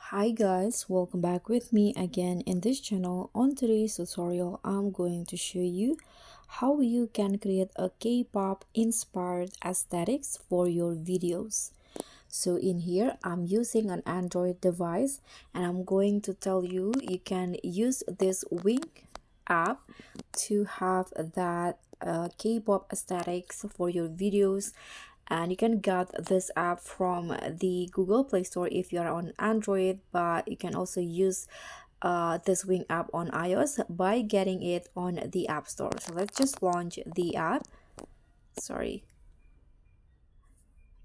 Hi guys, welcome back with me again in this channel. On today's tutorial, I'm going to show you how you can create a K-pop inspired aesthetics for your videos. So in here, I'm using an Android device and I'm going to tell you you can use this Wink app to have that K-pop aesthetics for your videos, and you can get this app from the Google Play Store if you are on Android, but you can also use this Wing app on iOS by getting it on the App Store. So let's just launch the app. Sorry.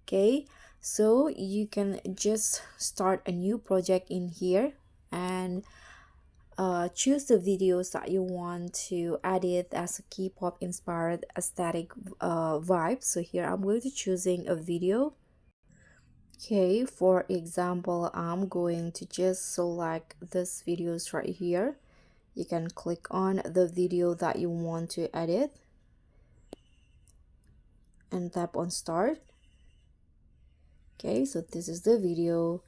Okay, so you can just start a new project in here and choose the videos that you want to edit as a K-pop inspired aesthetic vibe. So here I'm going to choosing a video. Okay, for example, I'm going to just select this videos right here. You can click on the video that you want to edit and tap on start. Okay, so this is the video.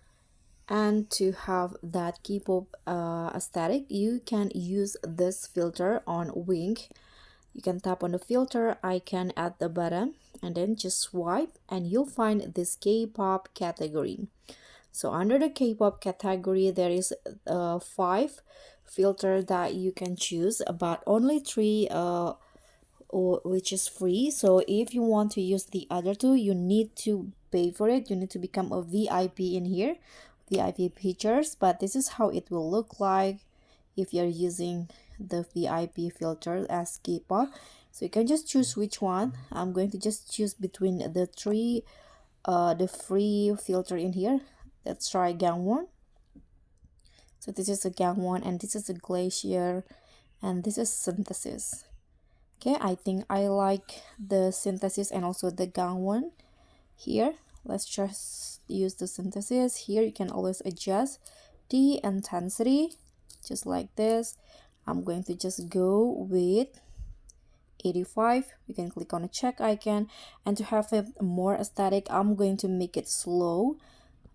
And to have that K-pop aesthetic, you can use this filter on Wink. You can tap on the filter icon at the bottom and then just swipe and you'll find this K-pop category. So under the K-pop category, there is 5 filter that you can choose, but only 3 which is free. So if you want to use the other 2, you need to pay for it. You need to become a VIP in here, VIP pictures. But this is how it will look like if you're using the VIP filter as K-pop. So you can just choose which one. I'm going to just choose between the 3 the free filter in here. Let's try Gangwon. So this is a Gangwon and this is a Glacier and this is Synthesis. Okay, I think I like the Synthesis and also the Gangwon here. Let's just use the Synthesis. Here you can always adjust the intensity just like this. I'm going to just go with 85. You can click on a check icon, and to have it more aesthetic, I'm going to make it slow.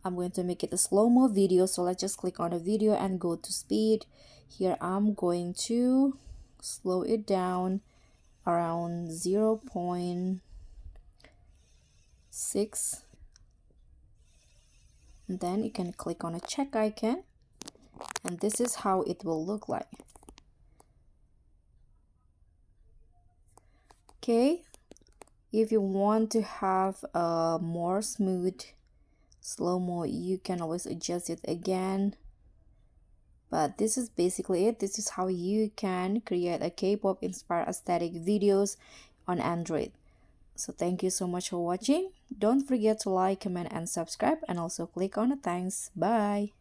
I'm going to make it a slow-mo video. So let's just click on a video and go to speed. Here I'm going to slow it down around 0.6. And then you can click on a check icon and this is how it will look like. Okay, if you want to have a more smooth slow-mo, you can always adjust it again. But this is basically it. This is how you can create a K-pop inspired aesthetic videos on Android. So thank you so much for watching. Don't forget to like, comment, and subscribe, and also click on the thanks. Bye.